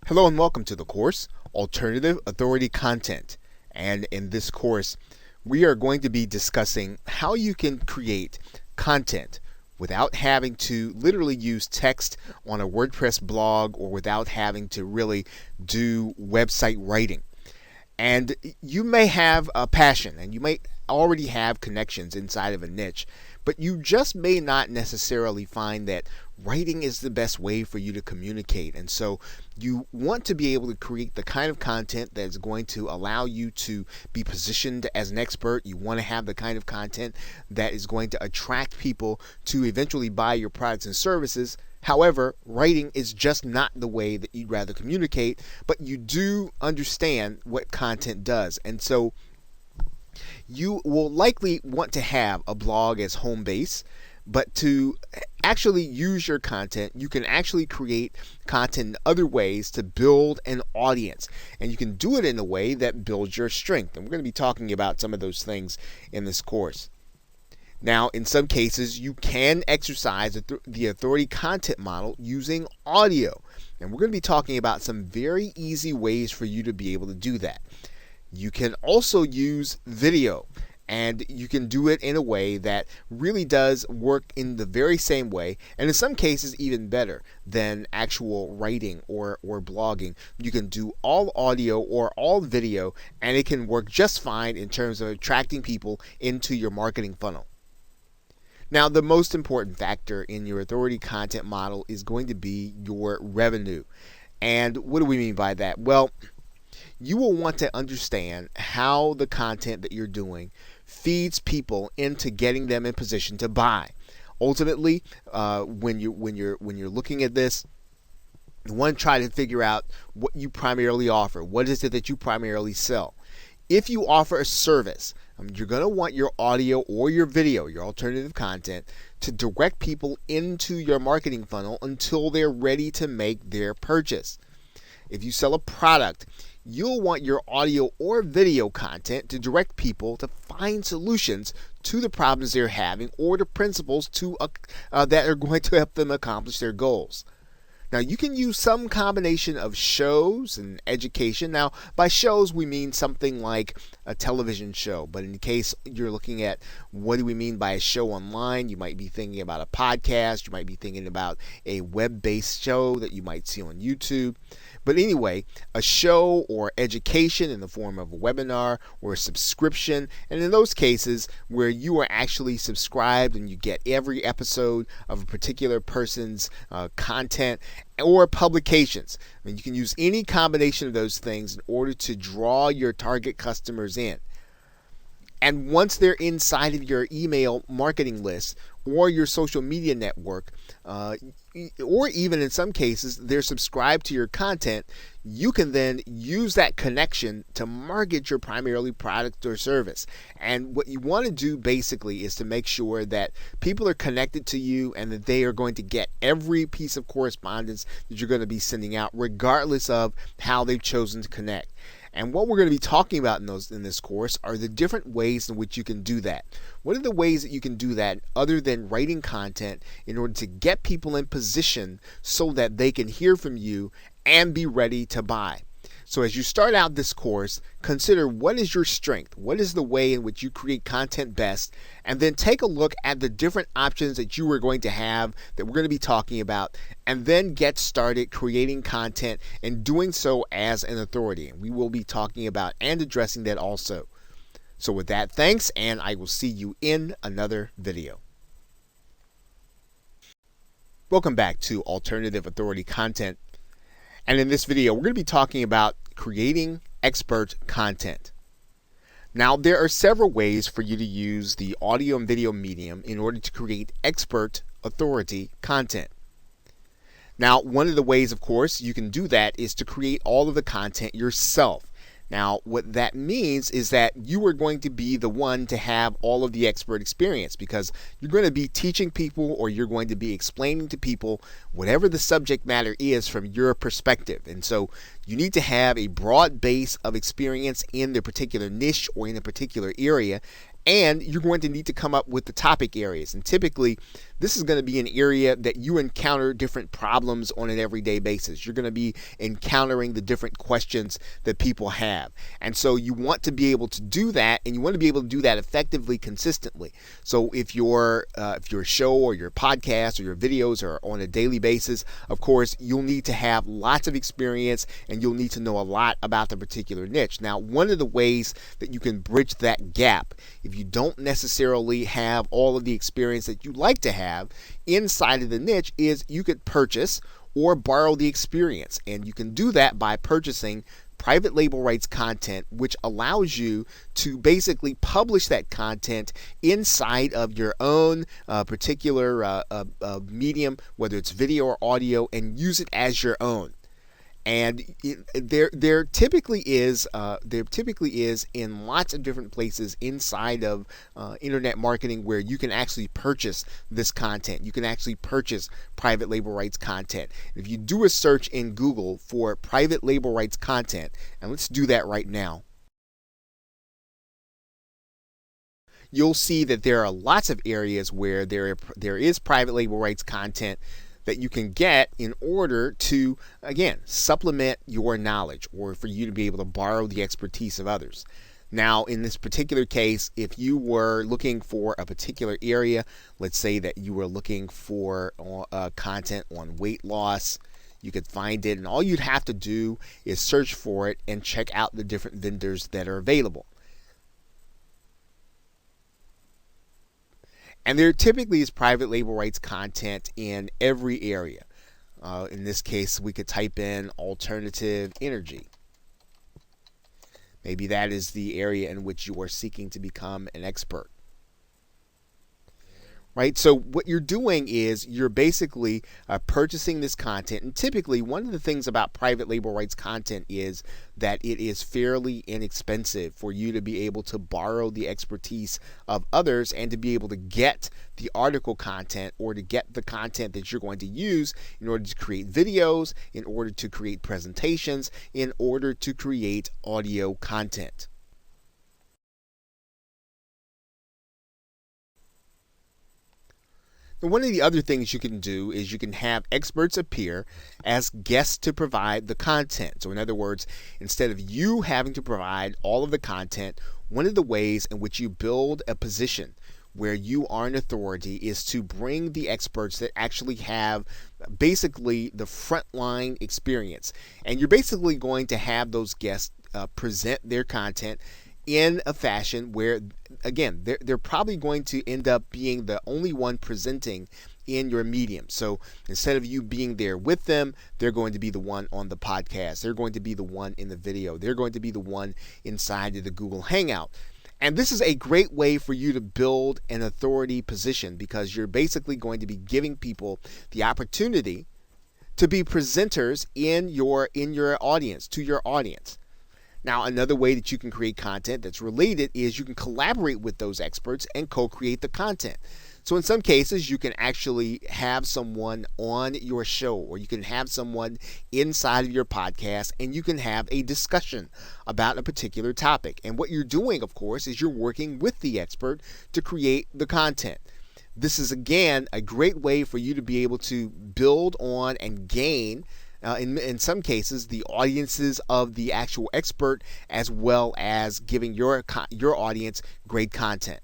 Hello and welcome to the course, Alternative Authority Content. And in this course, we are going to be discussing how you can create content without having to literally use text on a WordPress blog or without having to really do website writing. And you may have a passion and you may already have connections inside of a niche, but you just may not necessarily find that writing is the best way for you to communicate. And so you want to be able to create the kind of content that is going to allow you to be positioned as an expert. You want to have the kind of content that is going to attract people to eventually buy your products and services. However, writing is just not the way that you'd rather communicate, but you do understand what content does. And so you will likely want to have a blog as home base, but to actually use your content, you can actually create content in other ways to build an audience. And you can do it in a way that builds your strength. And we're going to be talking about some of those things in this course. Now, in some cases, you can exercise the authority content model using audio. And we're going to be talking about some very easy ways for you to be able to do that. You can also use video, and you can do it in a way that really does work in the very same way, and in some cases even better than actual writing or blogging. You can do all audio or all video, and it can work just fine in terms of attracting people into your marketing funnel. Now, the most important factor in your authority content model is going to be your revenue. And what do we mean by that? Well, you will want to understand how the content that you're doing feeds people into getting them in position to buy. Ultimately, when you're looking at this, you want to try to figure out what you primarily offer. What is it that you primarily sell? If you offer a service, you're going to want your audio or your video, your alternative content, to direct people into your marketing funnel until they're ready to make their purchase. If you sell a product, you'll want your audio or video content to direct people to find solutions to the problems they're having or the principles that are going to help them accomplish their goals. Now, you can use some combination of shows and education. Now, by shows, we mean something like a television show. But in case you're looking at what do we mean by a show online, you might be thinking about a podcast. You might be thinking about a web-based show that you might see on YouTube. But anyway, a show or education in the form of a webinar or a subscription, and in those cases where you are actually subscribed and you get every episode of a particular person's content or publications. I mean, you can use any combination of those things in order to draw your target customers in. And once they're inside of your email marketing list or your social media network, or even in some cases they're subscribed to your content, you can then use that connection to market your primarily product or service. And what you want to do basically is to make sure that people are connected to you and that they are going to get every piece of correspondence that you're going to be sending out, regardless of how they've chosen to connect. And what we're going to be talking about in this course are the different ways in which you can do that. What are the ways that you can do that other than writing content in order to get people in position so that they can hear from you and be ready to buy? So as you start out this course, consider what is your strength, what is the way in which you create content best, and then take a look at the different options that you are going to have that we're going to be talking about, and then get started creating content and doing so as an authority. And we will be talking about and addressing that also. So with that, thanks, and I will see you in another video. Welcome back to Alternative Authority Content. And in this video, we're going to be talking about creating expert content. Now, there are several ways for you to use the audio and video medium in order to create expert authority content. Now, one of the ways, of course, you can do that is to create all of the content yourself. Now, what that means is that you are going to be the one to have all of the expert experience, because you're going to be teaching people or you're going to be explaining to people whatever the subject matter is from your perspective. And so you need to have a broad base of experience in the particular niche or in a particular area, and you're going to need to come up with the topic areas. And typically this is going to be an area that you encounter different problems on an everyday basis. You're going to be encountering the different questions that people have. And so you want to be able to do that, and you want to be able to do that effectively, consistently. So if your show or your podcast or your videos are on a daily basis, of course, you'll need to have lots of experience and you'll need to know a lot about the particular niche. Now, one of the ways that you can bridge that gap, if you don't necessarily have all of the experience that you like to have inside of the niche, is you could purchase or borrow the experience. And you can do that by purchasing private label rights content, which allows you to basically publish that content inside of your own particular medium, whether it's video or audio, and use it as your own. And there typically is in lots of different places inside of internet marketing where you can actually purchase this content. You can actually purchase private label rights content. If you do a search in Google for private label rights content, and let's do that right now, you'll see that there are lots of areas where there is private label rights content that you can get in order to, again, supplement your knowledge or for you to be able to borrow the expertise of others. Now, in this particular case, if you were looking for a particular area, let's say that you were looking for content on weight loss, you could find it, and all you'd have to do is search for it and check out the different vendors that are available. And there typically is private label rights content in every area. In this case, we could type in alternative energy. Maybe that is the area in which you are seeking to become an expert. Right? So what you're doing is you're basically purchasing this content. And typically, one of the things about private label rights content is that it is fairly inexpensive for you to be able to borrow the expertise of others and to be able to get the article content or to get the content that you're going to use in order to create videos, in order to create presentations, in order to create audio content. And one of the other things you can do is you can have experts appear as guests to provide the content. So in other words, instead of you having to provide all of the content, one of the ways in which you build a position where you are an authority is to bring the experts that actually have basically the frontline experience. And you're basically going to have those guests present their content in a fashion where, again, they're probably going to end up being the only one presenting in your medium. So instead of you being there with them, they're going to be the one on the podcast. They're going to be the one in the video. They're going to be the one inside of the Google Hangout. And this is a great way for you to build an authority position because you're basically going to be giving people the opportunity to be presenters in your audience, to your audience. Now, another way that you can create content that's related is you can collaborate with those experts and co-create the content. So in some cases, you can actually have someone on your show or you can have someone inside of your podcast and you can have a discussion about a particular topic. And what you're doing, of course, is you're working with the expert to create the content. This is, again, a great way for you to be able to build on and gain in some cases, the audiences of the actual expert, as well as giving your audience great content.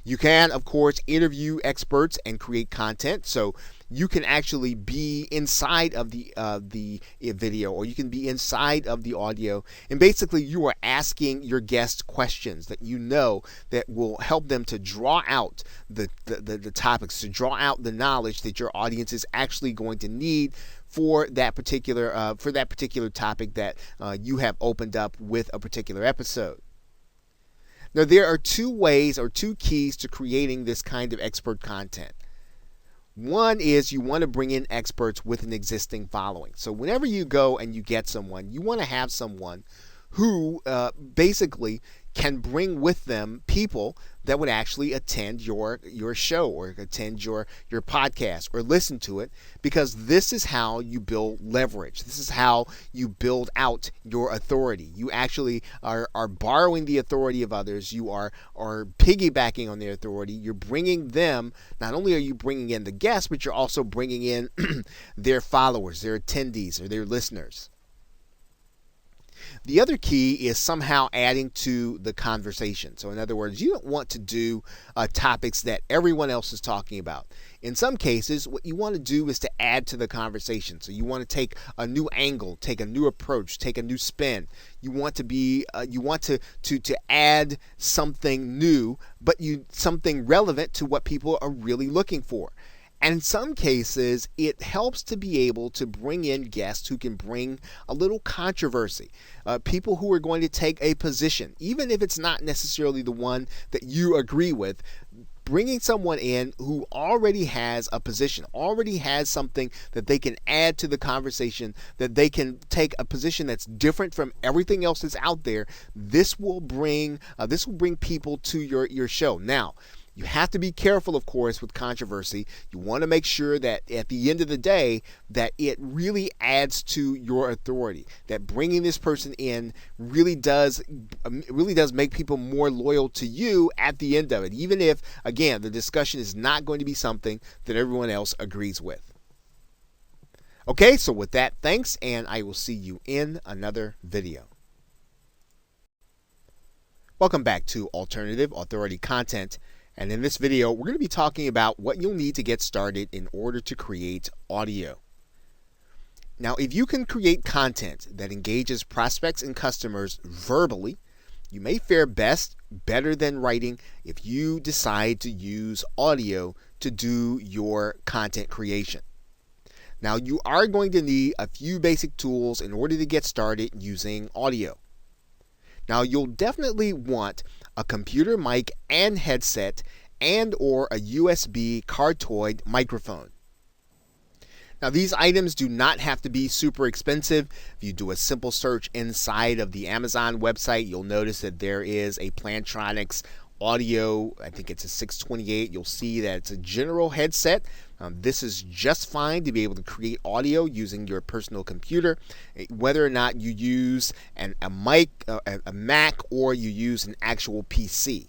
You can, of course, interview experts and create content. So you can actually be inside of the video, or you can be inside of the audio, and basically you are asking your guests questions that you know that will help them to draw out the topics, to draw out the knowledge that your audience is actually going to need for that particular topic that you have opened up with a particular episode. Now, there are two ways or two keys to creating this kind of expert content. One is you want to bring in experts with an existing following. So whenever you go and you get someone, you want to have someone who basically can bring with them people that would actually attend your show or attend your podcast or listen to it, because this is how you build leverage. This is how you build out your authority. You actually are borrowing the authority of others. You are piggybacking on their authority. You're bringing them, not only are you bringing in the guests, but you're also bringing in their followers, their attendees, or their listeners. The other key is somehow adding to the conversation. So in other words, you don't want to do topics that everyone else is talking about. In some cases, what you want to do is to add to the conversation. So you want to take a new angle, take a new approach, take a new spin. You want to be, you want to add something new, but something relevant to what people are really looking for. And in some cases, it helps to be able to bring in guests who can bring a little controversy, people who are going to take a position, even if it's not necessarily the one that you agree with. Bringing someone in who already has a position, already has something that they can add to the conversation, that they can take a position that's different from everything else that's out there. This will bring people to your show. Now, you have to be careful, of course, with controversy. You want to make sure that at the end of the day, that it really adds to your authority, that bringing this person in really does make people more loyal to you at the end of it, even if, again, the discussion is not going to be something that everyone else agrees with. Okay, so with that, thanks, and I will see you in another video. Welcome back to Alternative Authority Content. And in this video, we're going to be talking about what you'll need to get started in order to create audio. Now, if you can create content that engages prospects and customers verbally, you may fare better than writing if you decide to use audio to do your content creation. Now, you are going to need a few basic tools in order to get started using audio. Now, you'll definitely want a computer mic and headset and or a USB cardioid microphone. Now, these items do not have to be super expensive. If you do a simple search inside of the Amazon website, you'll notice that there is a Plantronics audio, I think it's a 628. You'll see that it's a general headset. This is just fine to be able to create audio using your personal computer, whether or not you use a mic, a Mac, or you use an actual PC.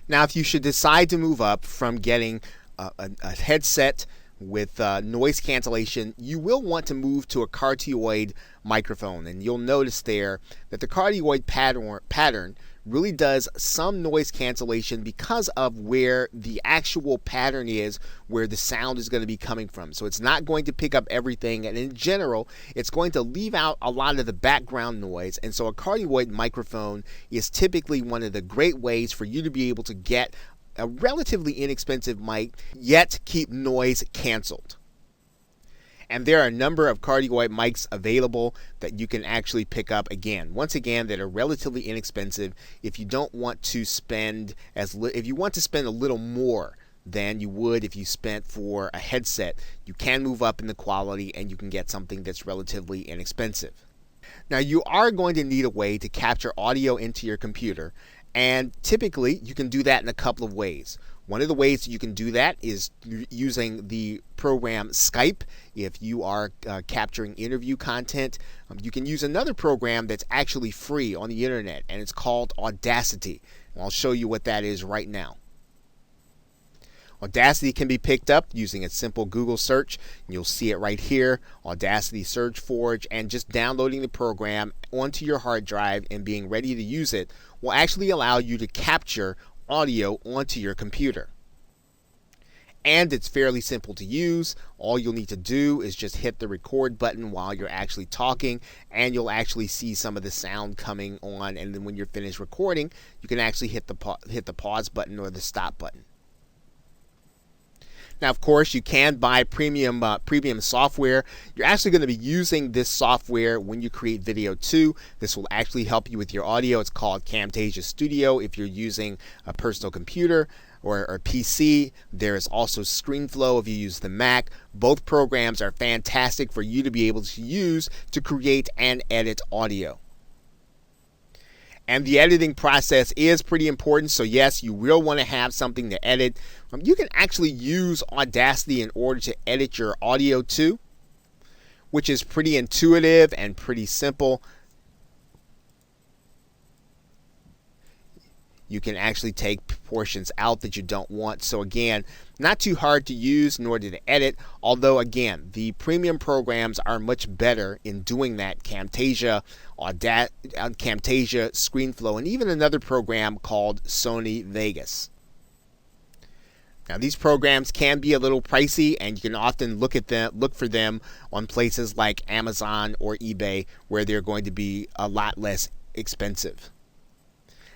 Now, if you should decide to move up from getting a headset with noise cancellation, you will want to move to a cardioid microphone, and you'll notice there that the cardioid pattern really does some noise cancellation because of where the actual pattern is, where the sound is going to be coming from. So it's not going to pick up everything, and in general, it's going to leave out a lot of the background noise. And so a cardioid microphone is typically one of the great ways for you to be able to get a relatively inexpensive mic, yet keep noise canceled. And there are a number of cardioid mics available that you can actually pick up, once again, that are relatively inexpensive. If you don't want to spend if you want to spend a little more than you would if you spent for a headset, you can move up in the quality and you can get something that's relatively inexpensive. Now, you are going to need a way to capture audio into your computer, and typically you can do that in a couple of ways. One of the ways that you can do that is using the program Skype. If you are capturing interview content, you can use another program that's actually free on the internet, and it's called Audacity. And I'll show you what that is right now. Audacity can be picked up using a simple Google search. You'll see it right here, Audacity SurgeForge, and just downloading the program onto your hard drive and being ready to use it will actually allow you to capture audio onto your computer. And it's fairly simple to use. All you'll need to do is just hit the record button while you're actually talking, and you'll actually see some of the sound coming on. And then when you're finished recording, you can actually hit the pause button or the stop button. Now, of course, you can buy premium software. You're actually going to be using this software when you create video too. This will actually help you with your audio. It's called Camtasia Studio if you're using a personal computer or PC. There is also ScreenFlow if you use the Mac. Both programs are fantastic for you to be able to use to create and edit audio. And the editing process is pretty important. So yes, you will want to have something to edit. You can actually use Audacity in order to edit your audio too, which is pretty intuitive and pretty simple. You can actually take portions out that you don't want. So again, not too hard to use nor to edit, although again, the premium programs are much better in doing that. Camtasia, ScreenFlow, and even another program called Sony Vegas. Now these programs can be a little pricey, and you can often look for them on places like Amazon or eBay, where they're going to be a lot less expensive.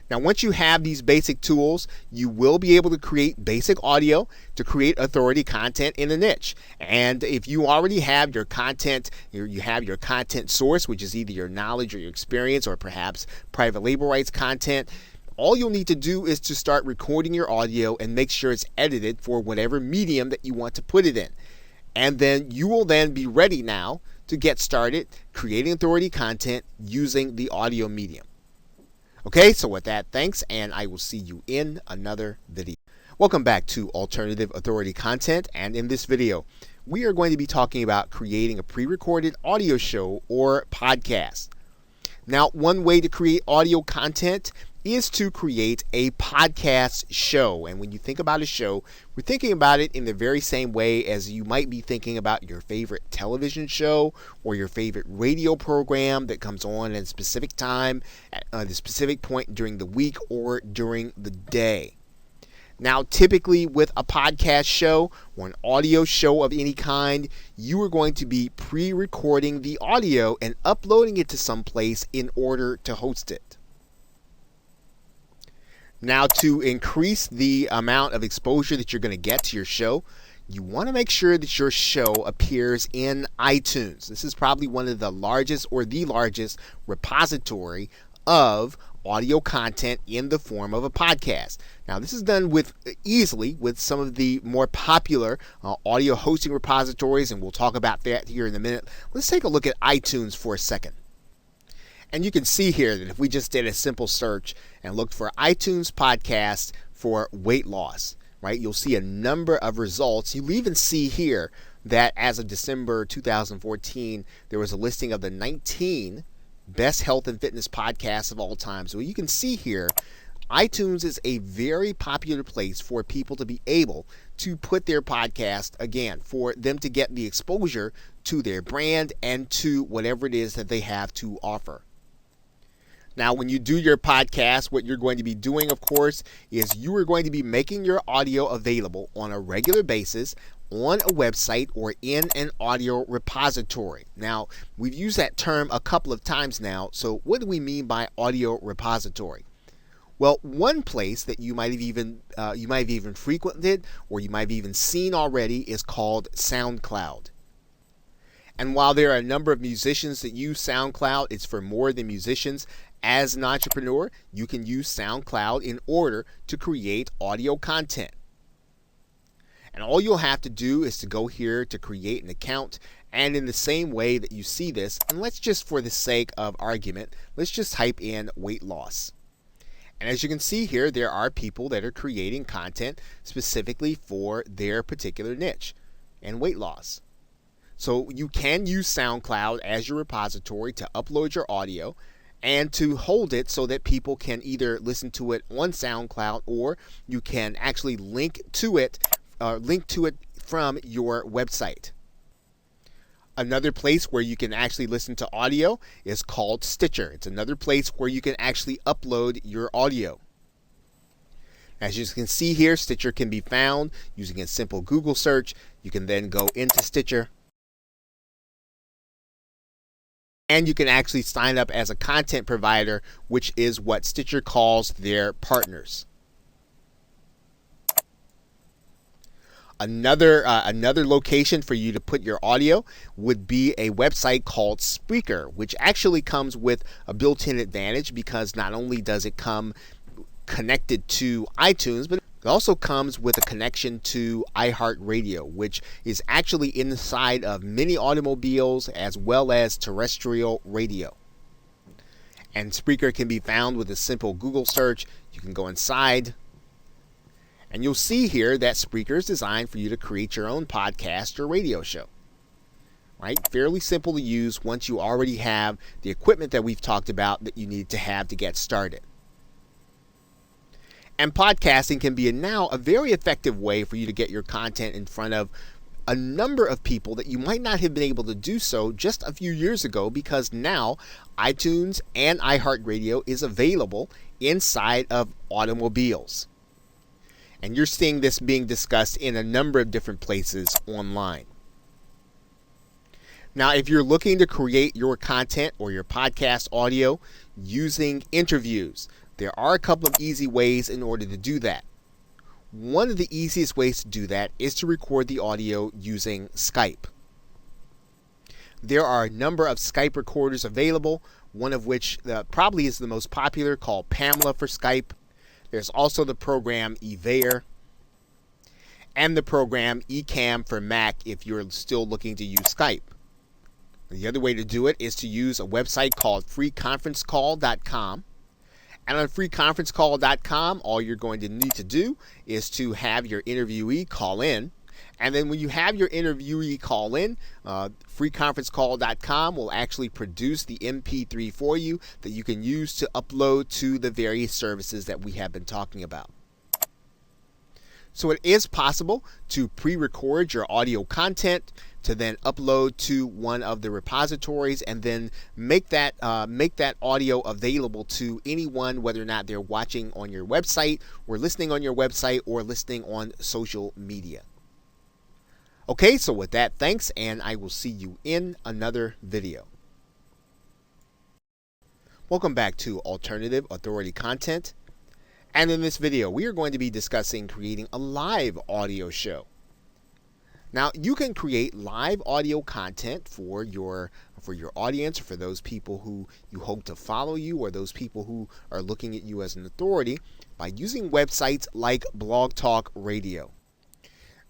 Now, once you have these basic tools, you will be able to create basic audio to create authority content in a niche. And if you already have your content, you have your content source, which is either your knowledge or your experience or perhaps private label rights content, all you'll need to do is to start recording your audio and make sure it's edited for whatever medium that you want to put it in. And then you will then be ready now to get started creating authority content using the audio medium. Okay, so with that, thanks, and I will see you in another video. Welcome back to Alternative Authority Content, and in this video, we are going to be talking about creating a pre-recorded audio show or podcast. Now, one way to create audio content is to create a podcast show. And when you think about a show, we're thinking about it in the very same way as you might be thinking about your favorite television show or your favorite radio program that comes on at a specific time, at a specific point during the week or during the day. Now, typically with a podcast show or an audio show of any kind, you are going to be pre-recording the audio and uploading it to some place in order to host it. Now, to increase the amount of exposure that you're going to get to your show, you want to make sure that your show appears in iTunes. This is probably one of the largest or the largest repository of audio content in the form of a podcast. Now, this is done easily with some of the more popular audio hosting repositories, and we'll talk about that here in a minute. Let's take a look at iTunes for a second. And you can see here that if we just did a simple search and looked for iTunes podcast for weight loss, right, you'll see a number of results. You'll even see here that as of December 2014, there was a listing of the 19 best health and fitness podcasts of all time. So you can see here, iTunes is a very popular place for people to be able to put their podcast, again, for them to get the exposure to their brand and to whatever it is that they have to offer. Now, when you do your podcast, what you're going to be doing, of course, is you are going to be making your audio available on a regular basis on a website or in an audio repository. Now, we've used that term a couple of times now. So what do we mean by audio repository? Well, one place that you might have even frequented or you might have even seen already is called SoundCloud. And while there are a number of musicians that use SoundCloud, it's for more than musicians. As an entrepreneur, you can use SoundCloud in order to create audio content. And all you'll have to do is to go here to create an account. And in the same way that you see this, and let's just, for the sake of argument, let's just type in weight loss. And as you can see here, there are people that are creating content specifically for their particular niche and weight loss. So you can use SoundCloud as your repository to upload your audio and to hold it so that people can either listen to it on SoundCloud or you can actually link to it from your website. Another place where you can actually listen to audio is called Stitcher. It's another place where you can actually upload your audio. As you can see here, Stitcher can be found using a simple Google search. You can then go into Stitcher, and you can actually sign up as a content provider, which is what Stitcher calls their partners. Another location for you to put your audio would be a website called Spreaker, which actually comes with a built-in advantage because not only does it come connected to iTunes, but it also comes with a connection to iHeartRadio, which is actually inside of many automobiles as well as terrestrial radio. And Spreaker can be found with a simple Google search. You can go inside, and you'll see here that Spreaker is designed for you to create your own podcast or radio show. Right? Fairly simple to use once you already have the equipment that we've talked about that you need to have to get started. And podcasting can be now a very effective way for you to get your content in front of a number of people that you might not have been able to do so just a few years ago, because now iTunes and iHeartRadio is available inside of automobiles. And you're seeing this being discussed in a number of different places online. Now, if you're looking to create your content or your podcast audio using interviews, there are a couple of easy ways in order to do that. One of the easiest ways to do that is to record the audio using Skype. There are a number of Skype recorders available, one of which probably is the most popular, called Pamela for Skype. There's also the program Evair and the program Ecamm for Mac if you're still looking to use Skype. The other way to do it is to use a website called freeconferencecall.com. And on freeconferencecall.com, all you're going to need to do is to have your interviewee call in. And then when you have your interviewee call in, freeconferencecall.com will actually produce the MP3 for you that you can use to upload to the various services that we have been talking about. So it is possible to pre-record your audio content to then upload to one of the repositories and then make that audio available to anyone, whether or not they're watching on your website or listening on your website or listening on social media. Okay, so with that, thanks, and I will see you in another video. Welcome back to Alternative Authority Content. And in this video, we are going to be discussing creating a live audio show. Now, you can create live audio content for your audience, or for those people who you hope to follow you, or those people who are looking at you as an authority, by using websites like Blog Talk Radio.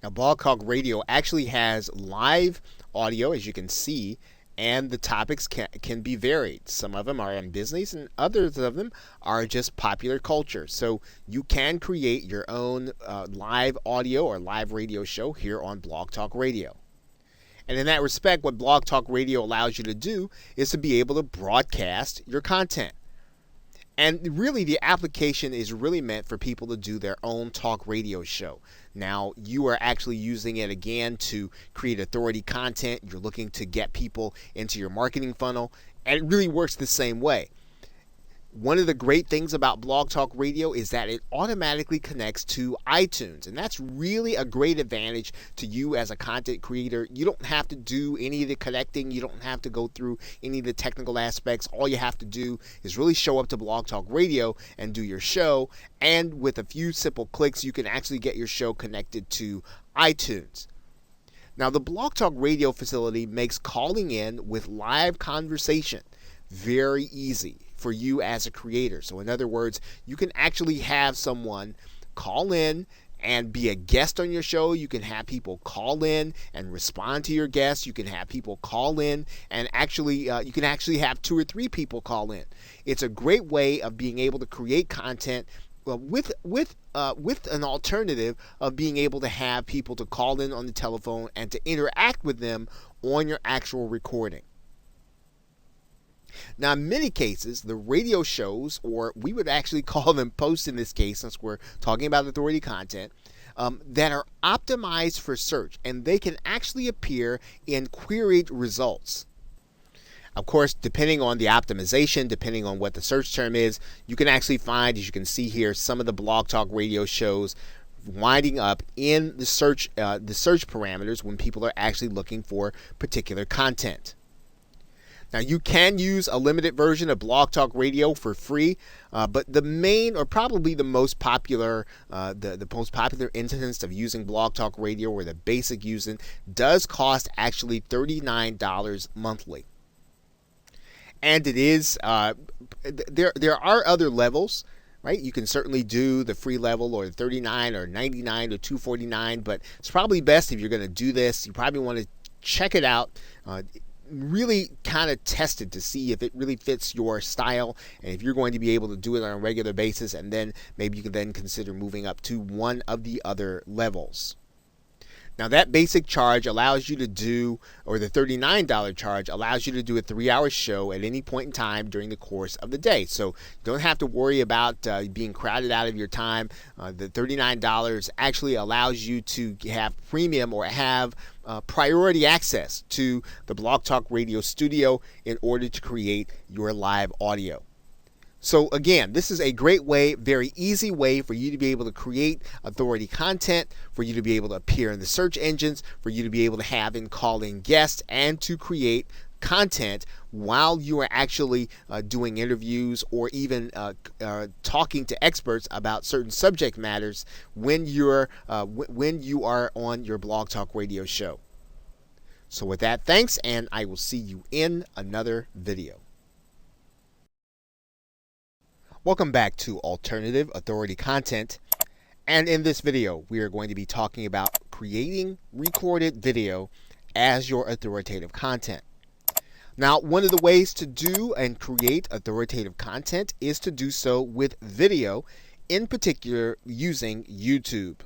Now, Blog Talk Radio actually has live audio, as you can see, and the topics can be varied. Some of them are in business, and others of them are just popular culture. So you can create your own live audio or live radio show here on Blog Talk Radio. And in that respect, what Blog Talk Radio allows you to do is to be able to broadcast your content. And really, the application is really meant for people to do their own talk radio show. Now, you are actually using it again to create authority content. You're looking to get people into your marketing funnel, and it really works the same way. One of the great things about Blog Talk Radio is that it automatically connects to iTunes, and that's really a great advantage to you as a content creator. You don't have to do any of the connecting. You don't have to go through any of the technical aspects. All you have to do is really show up to Blog Talk Radio and do your show, and with a few simple clicks, you can actually get your show connected to iTunes. Now, the Blog Talk Radio facility makes calling in with live conversation very easy for you as a creator. So in other words, you can actually have someone call in and be a guest on your show. You can have people call in and respond to your guests. You can have people call in and you can actually have 2 or 3 people call in. It's a great way of being able to create content with an alternative of being able to have people to call in on the telephone and to interact with them on your actual recording. Now, in many cases, the radio shows, or we would actually call them posts in this case, since we're talking about authority content, that are optimized for search, and they can actually appear in queried results. Of course, depending on the optimization, depending on what the search term is, you can actually find, as you can see here, some of the Blog Talk Radio shows winding up in the search parameters when people are actually looking for particular content. Now, you can use a limited version of Blog Talk Radio for free, but the main, or probably the most popular, the most popular instance of using Blog Talk Radio, or the basic using, does cost actually $39 monthly. And it is there are other levels, right? You can certainly do the free level, or $39 or $99 or $249, but it's probably best, if you're going to do this, you probably want to check it out. really kind of test it to see if it really fits your style and if you're going to be able to do it on a regular basis, and then maybe you can then consider moving up to one of the other levels. Now that basic charge allows you to do, or the $39 charge allows you to do a 3-hour show at any point in time during the course of the day. So you don't have to worry about being crowded out of your time. The $39 actually allows you to have premium or have priority access to the Blog Talk Radio studio in order to create your live audio. So again, this is a great way, very easy way for you to be able to create authority content, for you to be able to appear in the search engines, for you to be able to have and call in guests, and to create content while you are actually doing interviews or even talking to experts about certain subject matters when you are on your Blog Talk Radio show. So with that, thanks, and I will see you in another video. Welcome back to Alternative Authority Content, and in this video we are going to be talking about creating recorded video as your authoritative content. Now, one of the ways to do and create authoritative content is to do so with video, in particular using YouTube.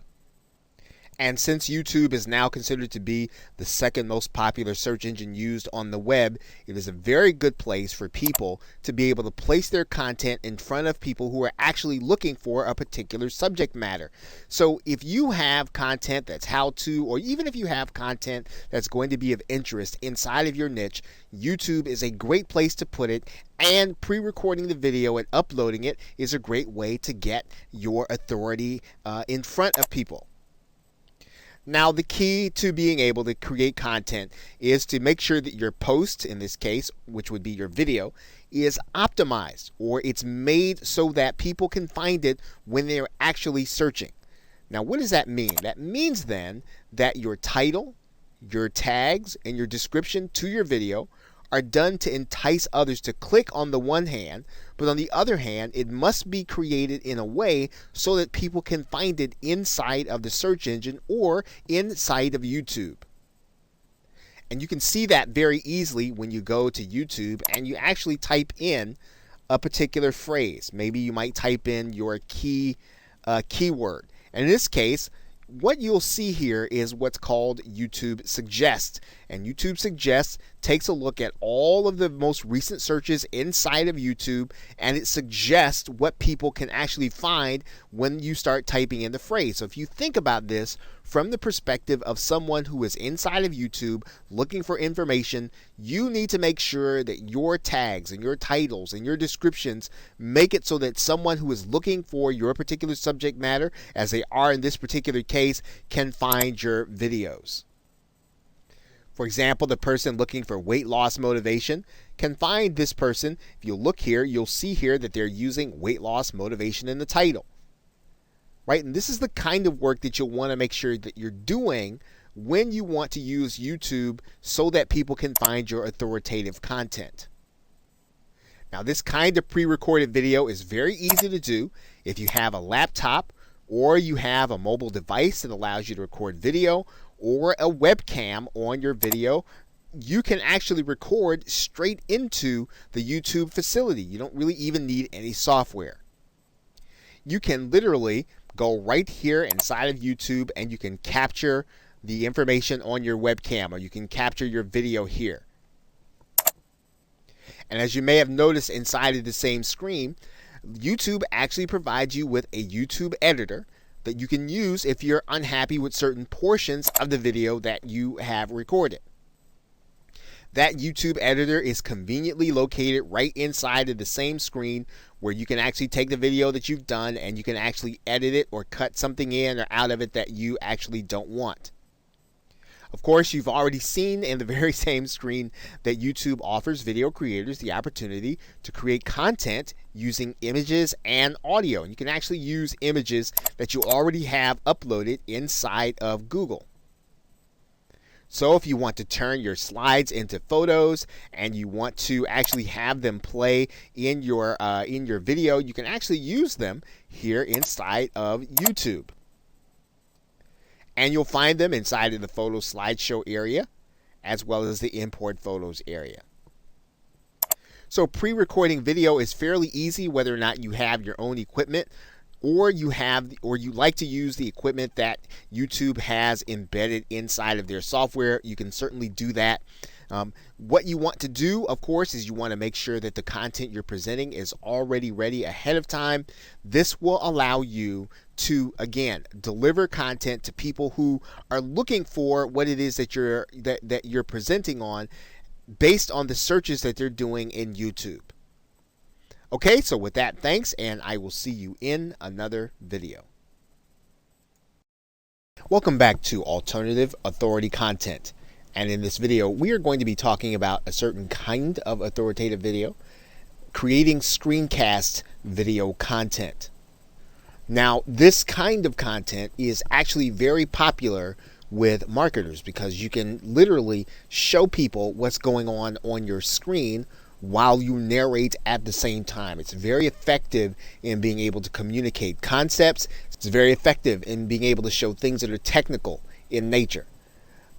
And since YouTube is now considered to be the second most popular search engine used on the web, it is a very good place for people to be able to place their content in front of people who are actually looking for a particular subject matter. So if you have content that's how-to, or even if you have content that's going to be of interest inside of your niche, YouTube is a great place to put it, and pre-recording the video and uploading it is a great way to get your authority in front of people. Now, the key to being able to create content is to make sure that your post, in this case, which would be your video, is optimized, or it's made so that people can find it when they're actually searching. Now, what does that mean? That means then that your title, your tags, and your description to your video are done to entice others to click on the one hand, but on the other hand, it must be created in a way so that people can find it inside of the search engine or inside of YouTube. And you can see that very easily when you go to YouTube and you actually type in a particular phrase. Maybe you might type in your keyword. And in this case, what you'll see here is what's called YouTube Suggest. And YouTube Suggest takes a look at all of the most recent searches inside of YouTube, and it suggests what people can actually find when you start typing in the phrase. So if you think about this from the perspective of someone who is inside of YouTube looking for information, you need to make sure that your tags and your titles and your descriptions make it so that someone who is looking for your particular subject matter, as they are in this particular case, can find your videos. For example, the person looking for weight loss motivation can find this person. If you look here, you'll see here that they're using weight loss motivation in the title. Right? And this is the kind of work that you'll want to make sure that you're doing when you want to use YouTube so that people can find your authoritative content. Now, this kind of pre-recorded video is very easy to do if you have a laptop or you have a mobile device that allows you to record video, or a webcam on your video. You can actually record straight into the YouTube facility. You don't really even need any software. You can literally go right here inside of YouTube and you can capture the information on your webcam, or you can capture your video here. And as you may have noticed inside of the same screen, YouTube actually provides you with a YouTube editor that you can use if you're unhappy with certain portions of the video that you have recorded. That YouTube editor is conveniently located right inside of the same screen, where you can actually take the video that you've done and you can actually edit it or cut something in or out of it that you actually don't want. Of course, you've already seen in the very same screen that YouTube offers video creators the opportunity to create content using images and audio. And you can actually use images that you already have uploaded inside of Google. So if you want to turn your slides into photos and you want to actually have them play in your video, you can actually use them here inside of YouTube. And you'll find them inside of the photo slideshow area. as well as the import photos area. So pre-recording video is fairly easy whether or not you have your own equipment or you like to use the equipment that YouTube has embedded inside of their software. You can certainly do that. What you want to do, of course, is you want to make sure that the content you're presenting is already ready ahead of time. This will allow you to, again, deliver content to people who are looking for what it is that you're presenting on based on the searches that they're doing in YouTube. Okay, so with that, thanks, and I will see you in another video. Welcome back to Alternative Authority Content. And in this video, we are going to be talking about a certain kind of authoritative video, creating screencast video content. Now, this kind of content is actually very popular with marketers because you can literally show people what's going on your screen while you narrate at the same time. It's very effective in being able to communicate concepts. It's very effective in being able to show things that are technical in nature.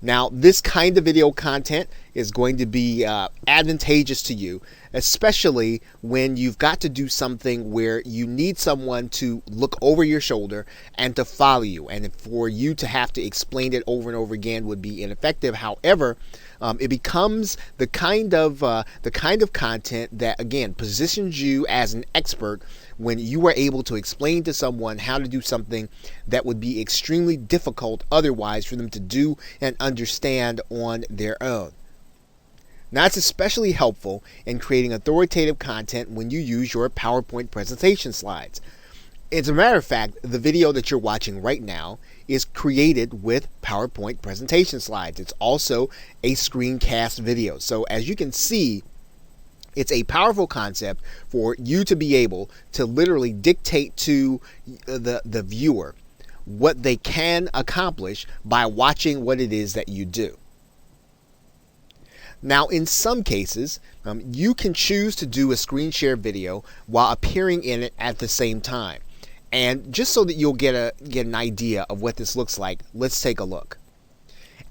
Now, this kind of video content is going to be advantageous to you, especially when you've got to do something where you need someone to look over your shoulder and to follow you. And for you to have to explain it over and over again would be ineffective. However, it becomes the kind of content that, again, positions you as an expert when you are able to explain to someone how to do something that would be extremely difficult otherwise for them to do and understand on their own. Now, it's especially helpful in creating authoritative content when you use your PowerPoint presentation slides. As a matter of fact, the video that you're watching right now is created with PowerPoint presentation slides. It's also a screencast video. So as you can see, it's a powerful concept for you to be able to literally dictate to the viewer what they can accomplish by watching what it is that you do. Now, in some cases, you can choose to do a screen share video while appearing in it at the same time. And just so that you'll get an idea of what this looks like, let's take a look.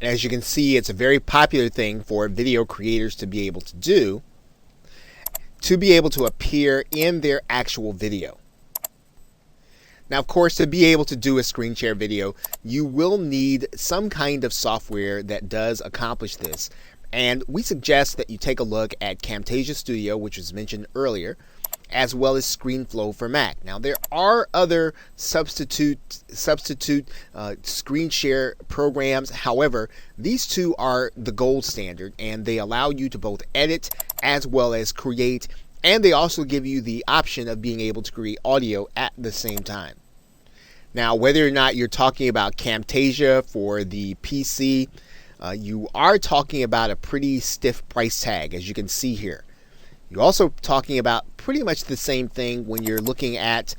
And as you can see, it's a very popular thing for video creators to be able to do, to be able to appear in their actual video. Now, of course, to be able to do a screen share video, you will need some kind of software that does accomplish this. And we suggest that you take a look at Camtasia Studio, which was mentioned earlier, as well as ScreenFlow for Mac. Now, there are other substitute screen share programs. However, these two are the gold standard, and they allow you to both edit as well as create, and they also give you the option of being able to create audio at the same time. Now, whether or not you're talking about Camtasia for the PC, you are talking about a pretty stiff price tag, as you can see here. You're also talking about pretty much the same thing when you're looking at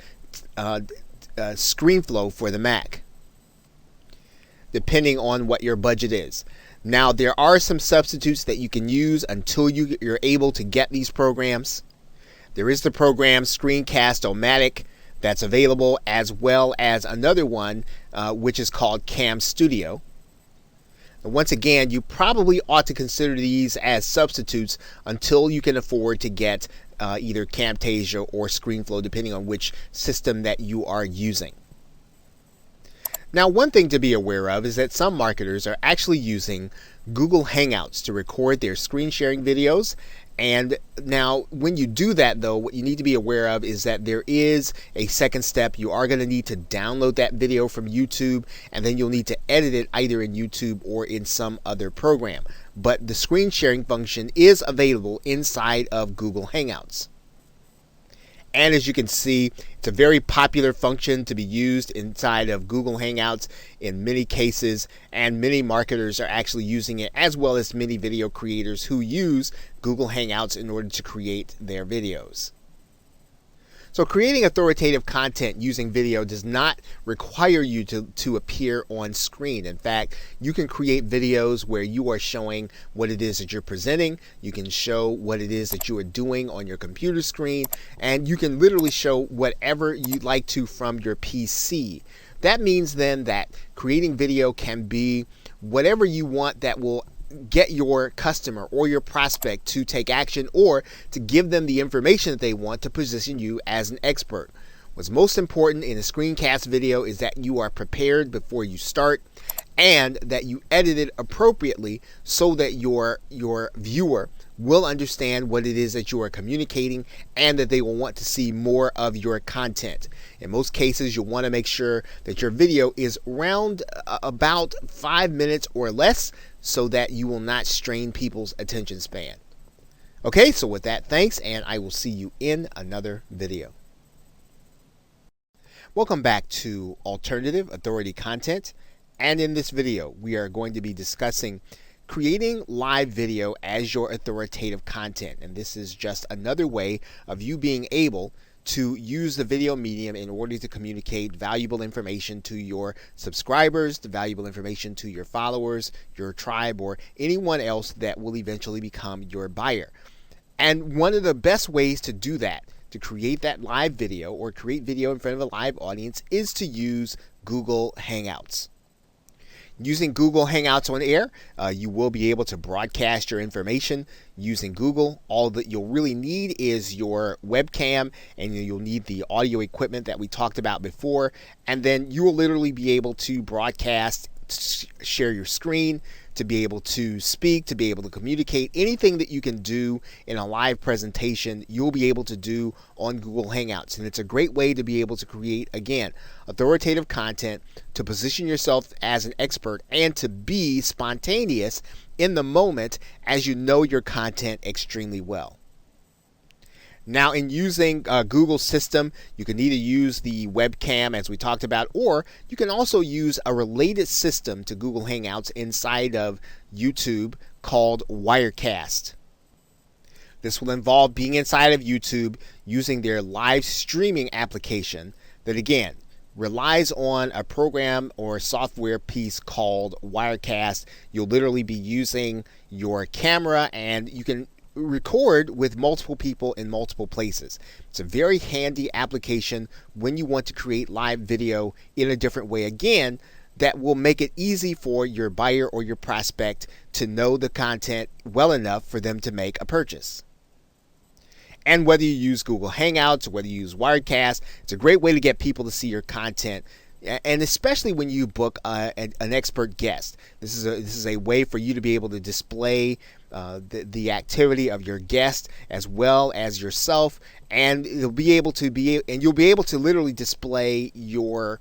ScreenFlow for the Mac, depending on what your budget is. Now, there are some substitutes that you can use until you're able to get these programs. There is the program Screencast-O-Matic that's available, as well as another one which is called Cam Studio. Once again, you probably ought to consider these as substitutes until you can afford to get either Camtasia or ScreenFlow, depending on which system that you are using. Now, one thing to be aware of is that some marketers are actually using Google Hangouts to record their screen sharing videos. And now, when you do that, though, what you need to be aware of is that there is a second step. You are going to need to download that video from YouTube, and then you'll need to edit it either in YouTube or in some other program. But the screen sharing function is available inside of Google Hangouts. And as you can see, it's a very popular function to be used inside of Google Hangouts in many cases, and many marketers are actually using it, as well as many video creators who use Google Hangouts in order to create their videos. So creating authoritative content using video does not require you to appear on screen. In fact, you can create videos where you are showing what it is that you're presenting. You can show what it is that you are doing on your computer screen, and you can literally show whatever you'd like to from your PC. That means then that creating video can be whatever you want that will get your customer or your prospect to take action or to give them the information that they want to position you as an expert. What's most important in a screencast video is that you are prepared before you start and that you edit it appropriately so that your viewer will understand what it is that you are communicating and that they will want to see more of your content. In most cases, you'll want to make sure that your video is around about 5 minutes or less so that you will not strain people's attention span. Okay, so with that, thanks, and I will see you in another video. Welcome back to Alternative Authority Content, and in this video, we are going to be discussing creating live video as your authoritative content. And this is just another way of you being able to use the video medium in order to communicate valuable information to your subscribers, the valuable information to your followers, your tribe, or anyone else that will eventually become your buyer. And one of the best ways to do that, to create that live video or create video in front of a live audience, is to use Google Hangouts. Using Google Hangouts on air, you will be able to broadcast your information using Google. All that you'll really need is your webcam, and you'll need the audio equipment that we talked about before. And then you will literally be able to broadcast, share your screen, to be able to speak, to be able to communicate. Anything that you can do in a live presentation, you'll be able to do on Google Hangouts. And it's a great way to be able to create, again, authoritative content, to position yourself as an expert, and to be spontaneous in the moment as you know your content extremely well. Now, in using Google's system, you can either use the webcam, as we talked about, or you can also use a related system to Google Hangouts inside of YouTube called Wirecast. This will involve being inside of YouTube using their live streaming application that, again, relies on a program or software piece called Wirecast. You'll literally be using your camera, and you can record with multiple people in multiple places. It's a very handy application when you want to create live video in a different way, again, that will make it easy for your buyer or your prospect to know the content well enough for them to make a purchase. And whether you use Google Hangouts or whether you use Wirecast, it's a great way to get people to see your content. And especially when you book an expert guest, this is a way for you to be able to display the activity of your guest as well as yourself, and you'll be able to literally display your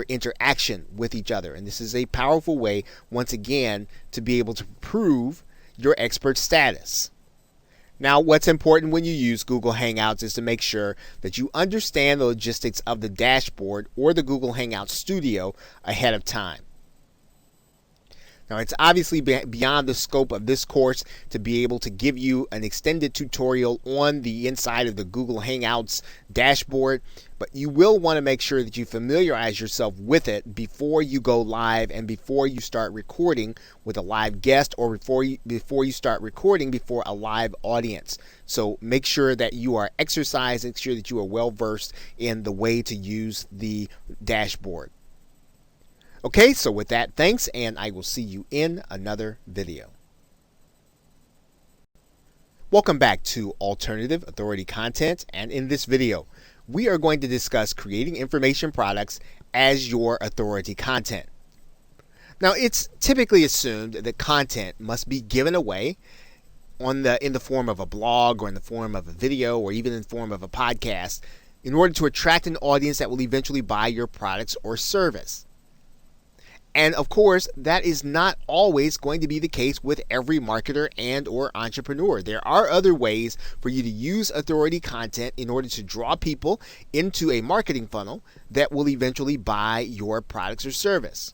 interaction with each other. And this is a powerful way, once again, to be able to prove your expert status. Now, what's important when you use Google Hangouts is to make sure that you understand the logistics of the dashboard or the Google Hangout Studio ahead of time. Now, it's obviously beyond the scope of this course to be able to give you an extended tutorial on the inside of the Google Hangouts dashboard, but you will want to make sure that you familiarize yourself with it before you go live and before you start recording with a live guest, or before you start recording before a live audience. So make sure that you are exercising, make sure that you are well versed in the way to use the dashboard. Okay, so with that, thanks, and I will see you in another video. Welcome back to Alternative Authority Content, and in this video, we are going to discuss creating information products as your authority content. Now, it's typically assumed that content must be given away in the form of a blog, or in the form of a video, or even in the form of a podcast, in order to attract an audience that will eventually buy your products or service. And of course, that is not always going to be the case with every marketer and or entrepreneur. There are other ways for you to use authority content in order to draw people into a marketing funnel that will eventually buy your products or service.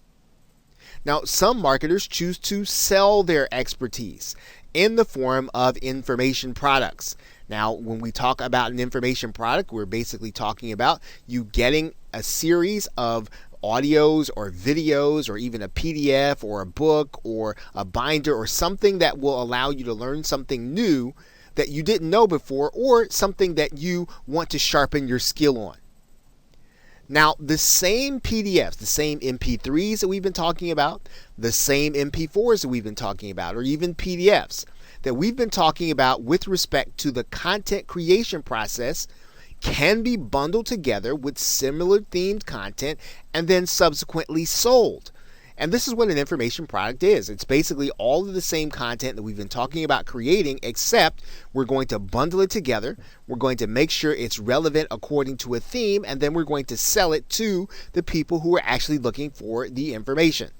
Now, some marketers choose to sell their expertise in the form of information products. Now, when we talk about an information product, we're basically talking about you getting a series of audios or videos, or even a PDF or a book or a binder or something that will allow you to learn something new that you didn't know before, or something that you want to sharpen your skill on. Now, the same PDFs, the same MP3s that we've been talking about, the same MP4s that we've been talking about, or even PDFs that we've been talking about with respect to the content creation process can be bundled together with similar themed content and then subsequently sold. And this is what an information product is. It's basically all of the same content that we've been talking about creating, except we're going to bundle it together. We're going to make sure it's relevant according to a theme, and then we're going to sell it to the people who are actually looking for the information.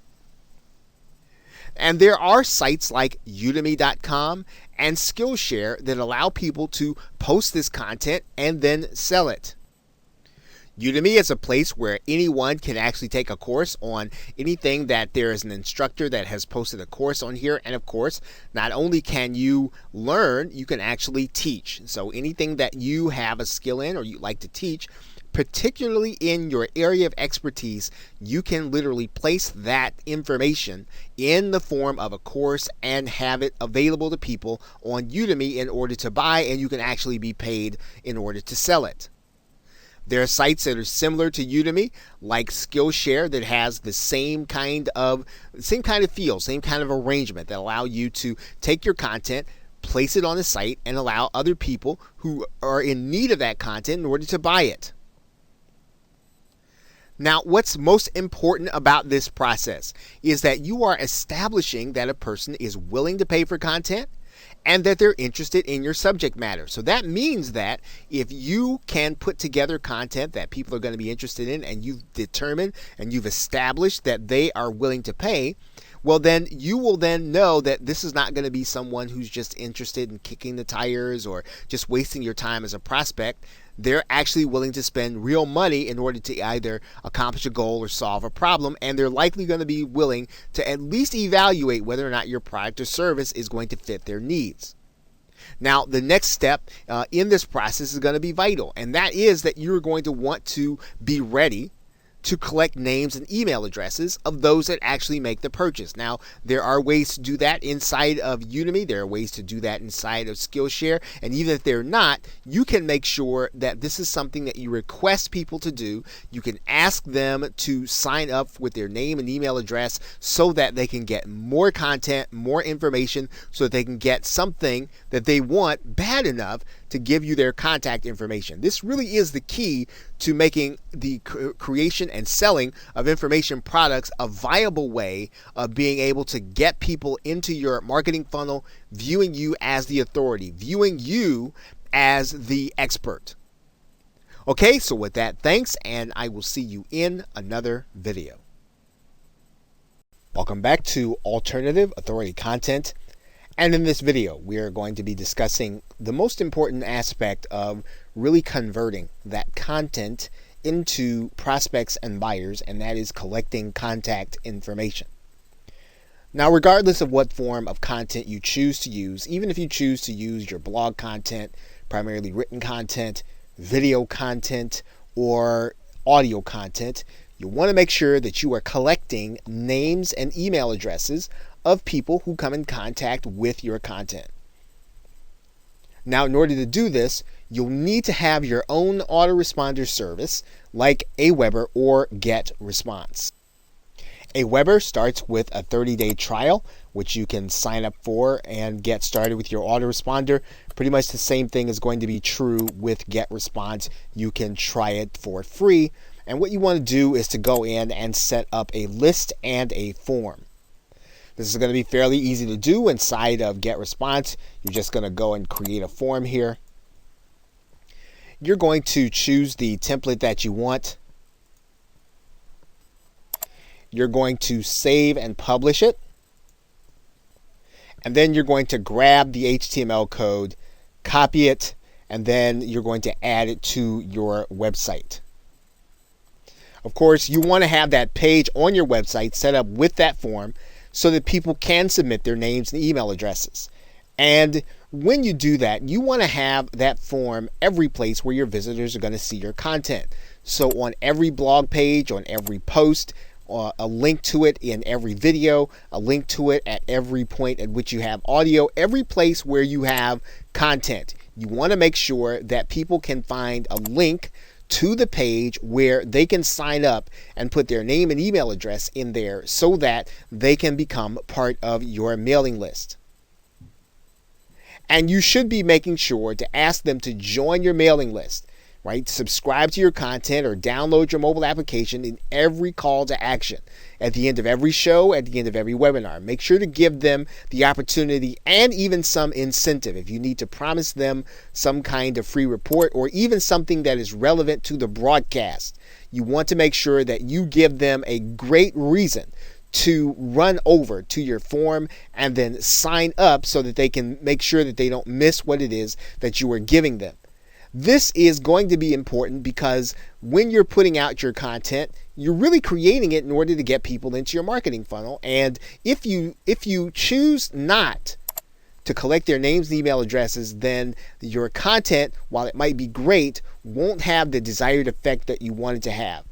And there are sites like udemy.com and Skillshare that allow people to post this content and then sell it. Udemy is a place where anyone can actually take a course on anything that there is an instructor that has posted a course on here. And of course, not only can you learn, you can actually teach. So anything that you have a skill in or you like to teach, particularly in your area of expertise, you can literally place that information in the form of a course and have it available to people on Udemy in order to buy, and you can actually be paid in order to sell it. There are sites that are similar to Udemy, like Skillshare, that has the same kind of feel, same kind of arrangement that allow you to take your content, place it on the site, and allow other people who are in need of that content in order to buy it. Now, what's most important about this process is that you are establishing that a person is willing to pay for content and that they're interested in your subject matter. So that means that if you can put together content that people are going to be interested in, and you've determined and you've established that they are willing to pay, well, then you will then know that this is not going to be someone who's just interested in kicking the tires or just wasting your time as a prospect. They're actually willing to spend real money in order to either accomplish a goal or solve a problem, and they're likely going to be willing to at least evaluate whether or not your product or service is going to fit their needs. Now, the next step in this process is going to be vital, and that is that you're going to want to be ready to collect names and email addresses of those that actually make the purchase. Now, there are ways to do that inside of Udemy. There are ways to do that inside of Skillshare. And even if they're not, you can make sure that this is something that you request people to do. You can ask them to sign up with their name and email address so that they can get more content, more information, so that they can get something that they want bad enough to give you their contact information. This really is the key to making the creation and selling of information products a viable way of being able to get people into your marketing funnel, viewing you as the authority, viewing you as the expert. Okay, so with that, thanks, and I will see you in another video. Welcome back to Alternative Authority Content. And in this video, we are going to be discussing the most important aspect of really converting that content into prospects and buyers, and that is collecting contact information. Now, regardless of what form of content you choose to use, even if you choose to use your blog content, primarily written content, video content, or audio content, you want to make sure that you are collecting names and email addresses of people who come in contact with your content. Now, in order to do this, you'll need to have your own autoresponder service like Aweber or GetResponse. Aweber starts with a 30-day trial, which you can sign up for and get started with your autoresponder. Pretty much the same thing is going to be true with GetResponse. You can try it for free. And what you want to do is to go in and set up a list and a form. This is going to be fairly easy to do inside of GetResponse. You're just going to go and create a form here. You're going to choose the template that you want. You're going to save and publish it. And then you're going to grab the HTML code, copy it, and then you're going to add it to your website. Of course, you want to have that page on your website set up with that form so that people can submit their names and email addresses. And when you do that, you want to have that form every place where your visitors are going to see your content. So on every blog page, on every post, a link to it in every video, a link to it at every point at which you have audio, every place where you have content. You want to make sure that people can find a link to the page where they can sign up and put their name and email address in there so that they can become part of your mailing list. And you should be making sure to ask them to join your mailing list, right? Subscribe to your content or download your mobile application in every call to action. At the end of every show, at the end of every webinar, make sure to give them the opportunity and even some incentive. If you need to promise them some kind of free report or even something that is relevant to the broadcast, you want to make sure that you give them a great reason to run over to your form and then sign up so that they can make sure that they don't miss what it is that you are giving them. This is going to be important because when you're putting out your content, you're really creating it in order to get people into your marketing funnel. And if you choose not to collect their names and email addresses, then your content, while it might be great, won't have the desired effect that you want it to have.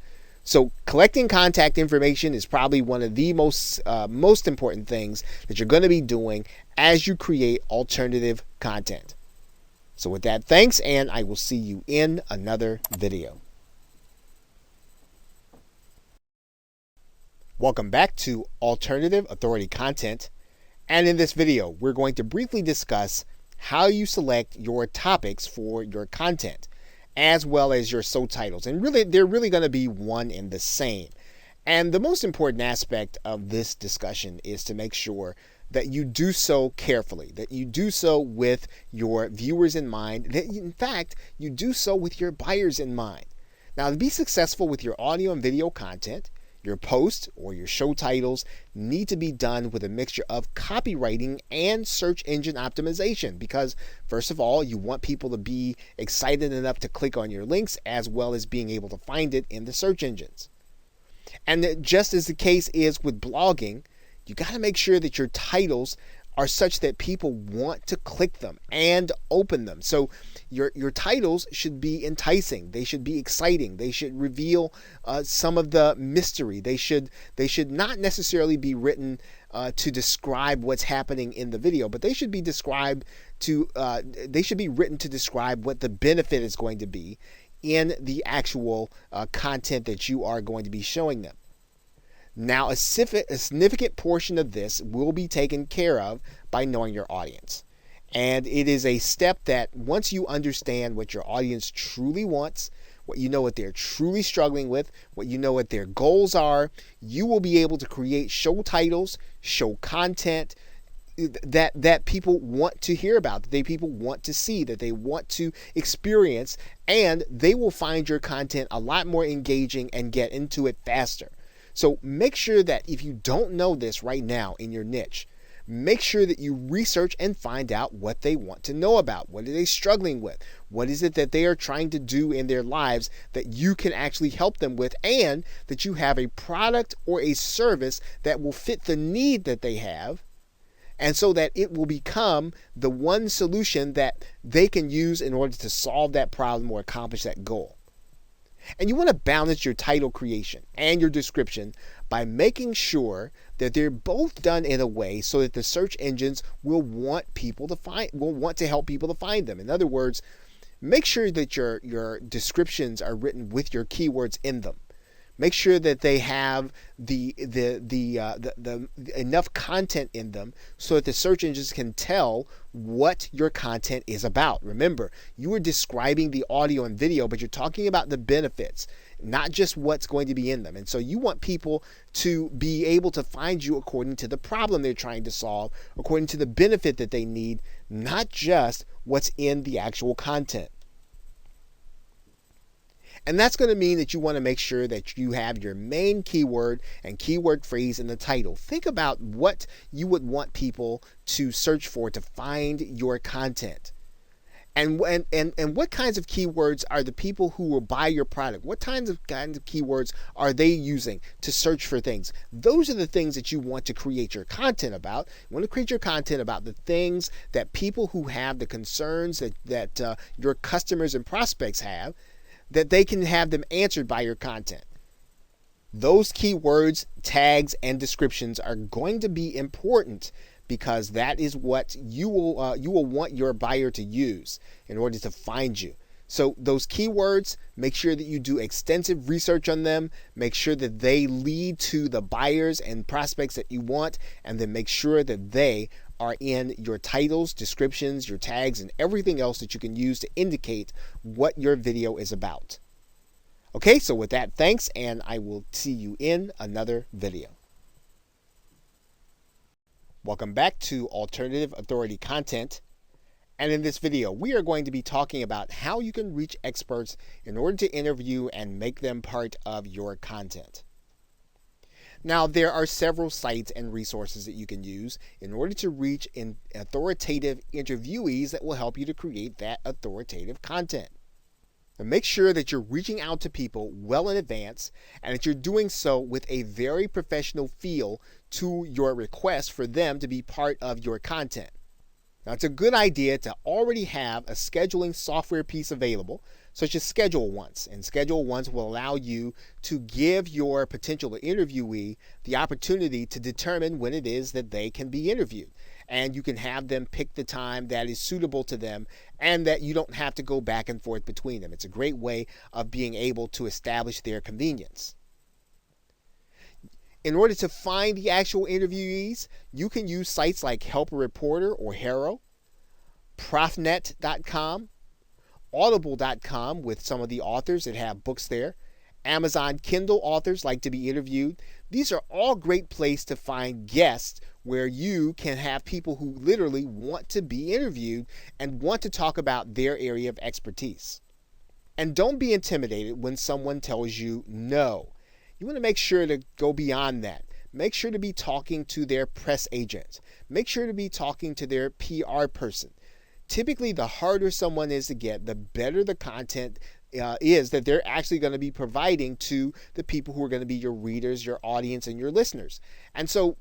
So collecting contact information is probably one of the most important things that you're going to be doing as you create alternative content. So with that, thanks, and I will see you in another video. Welcome back to Alternative Authority Content. And in this video, we're going to briefly discuss how you select your topics for your content, as well as your subtitles. And really, they're really going to be one and the same. And the most important aspect of this discussion is to make sure that you do so carefully, that you do so with your viewers in mind, that in fact, you do so with your buyers in mind. Now, to be successful with your audio and video content, your posts or your show titles need to be done with a mixture of copywriting and search engine optimization because, first of all, you want people to be excited enough to click on your links as well as being able to find it in the search engines. And just as the case is with blogging, you got to make sure that your titles are such that people want to click them and open them. So your titles should be enticing. They should be exciting. They should reveal some of the mystery. They should not necessarily be written to describe what's happening in the video, but they should be written to describe what the benefit is going to be in the actual content that you are going to be showing them. Now, a significant portion of this will be taken care of by knowing your audience. And it is a step that once you understand what your audience truly wants, what you know what they're truly struggling with, what you know what their goals are, you will be able to create show titles, show content that people want to hear about, that people want to see, that they want to experience, and they will find your content a lot more engaging and get into it faster. So make sure that if you don't know this right now in your niche, make sure that you research and find out what they want to know about. What are they struggling with? What is it that they are trying to do in their lives that you can actually help them with, and that you have a product or a service that will fit the need that they have, and so that it will become the one solution that they can use in order to solve that problem or accomplish that goal. And you want to balance your title creation and your description by making sure that they're both done in a way so that the search engines will want to help people to find them. In other words, make sure that your descriptions are written with your keywords in them. Make sure that they have the enough content in them so that the search engines can tell what your content is about. Remember, you are describing the audio and video, but you're talking about the benefits, not just what's going to be in them. And so you want people to be able to find you according to the problem they're trying to solve, according to the benefit that they need, not just what's in the actual content. And that's going to mean that you want to make sure that you have your main keyword and keyword phrase in the title. Think about what you would want people to search for to find your content. And what kinds of keywords are the people who will buy your product? What kinds of keywords are they using to search for things? Those are the things that you want to create your content about. You want to create your content about the things that people who have the concerns that your customers and prospects have, that they can have them answered by your content. Those keywords, tags, and descriptions are going to be important because that is what you will want your buyer to use in order to find you. So those keywords, make sure that you do extensive research on them, make sure that they lead to the buyers and prospects that you want, and then make sure that they are in your titles, descriptions, your tags, and everything else that you can use to indicate what your video is about. Okay, so with that, thanks, and I will see you in another video. Welcome back to Alternative Authority Content. And in this video, we are going to be talking about how you can reach experts in order to interview and make them part of your content. Now, there are several sites and resources that you can use in order to reach authoritative interviewees that will help you to create that authoritative content. And make sure that you're reaching out to people well in advance and that you're doing so with a very professional feel to your request for them to be part of your content. Now, it's a good idea to already have a scheduling software piece available, such as Schedule Once. And Schedule Once will allow you to give your potential interviewee the opportunity to determine when it is that they can be interviewed. And you can have them pick the time that is suitable to them and that you don't have to go back and forth between them. It's a great way of being able to establish their convenience. In order to find the actual interviewees, you can use sites like Help a Reporter or Haro, Profnet.com, Audible.com with some of the authors that have books there. Amazon Kindle authors like to be interviewed. These are all great places to find guests where you can have people who literally want to be interviewed and want to talk about their area of expertise. And don't be intimidated when someone tells you no. You want to make sure to go beyond that. Make sure to be talking to their press agent. Make sure to be talking to their PR person. Typically, the harder someone is to get, the better the content is that they're actually going to be providing to the people who are going to be your readers, your audience, and your listeners. And so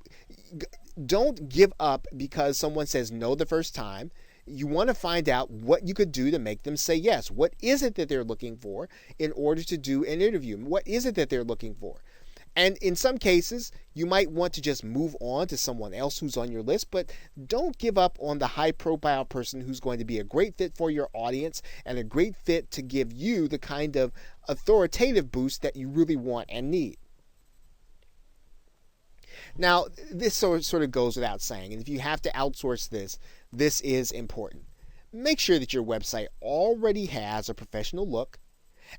don't give up because someone says no the first time. You want to find out what you could do to make them say yes. What is it that they're looking for in order to do an interview? What is it that they're looking for? And in some cases, you might want to just move on to someone else who's on your list, but don't give up on the high-profile person who's going to be a great fit for your audience and a great fit to give you the kind of authoritative boost that you really want and need. Now, this sort of goes without saying, and if you have to outsource this, this is important. Make sure that your website already has a professional look,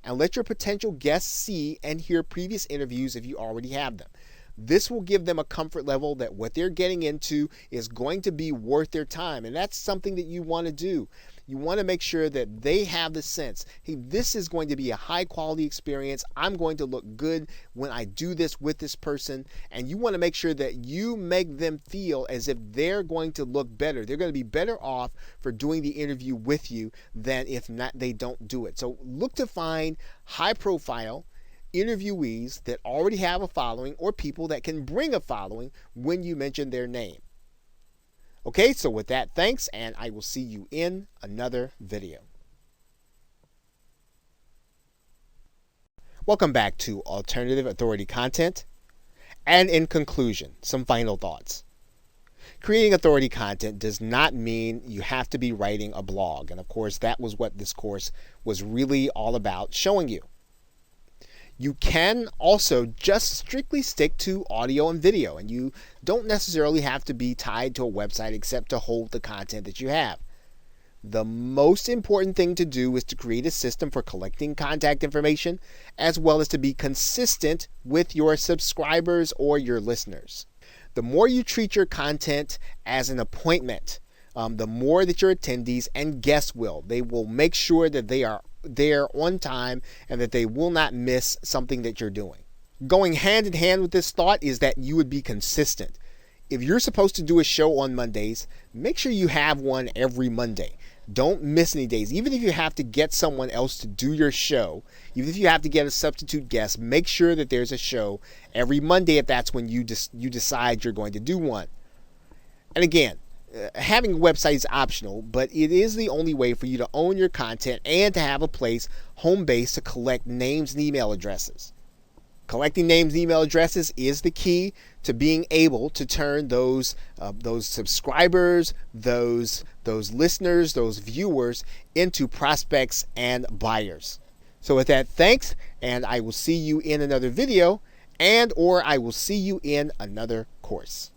and let your potential guests see and hear previous interviews if you already have them. This will give them a comfort level that what they're getting into is going to be worth their time, and that's something that you want to do. You want to make sure that they have the sense, hey, this is going to be a high quality experience. I'm going to look good when I do this with this person. And you want to make sure that you make them feel as if they're going to look better. They're going to be better off for doing the interview with you than if not they don't do it. So look to find high profile interviewees that already have a following or people that can bring a following when you mention their name. Okay, so with that, thanks, and I will see you in another video. Welcome back to Alternative Authority Content. And in conclusion, some final thoughts. Creating authority content does not mean you have to be writing a blog. And of course, that was what this course was really all about showing you. You can also just strictly stick to audio and video, and you don't necessarily have to be tied to a website except to hold the content that you have. The most important thing to do is to create a system for collecting contact information, as well as to be consistent with your subscribers or your listeners. The more you treat your content as an appointment, the more that your attendees and guests will. They will make sure that they are there on time and that they will not miss something that you're doing. Going hand in hand with this thought is that you would be consistent. If you're supposed to do a show on Mondays, make sure you have one every Monday. Don't miss any days. Even if you have to get someone else to do your show, even if you have to get a substitute guest, make sure that there's a show every Monday if that's when you decide you're going to do one. And again, having a website is optional, but it is the only way for you to own your content and to have a place home base to collect names and email addresses. Collecting names and email addresses is the key to being able to turn those subscribers, those listeners, those viewers into prospects and buyers. So with that, thanks, and I will see you in another video, and or I will see you in another course.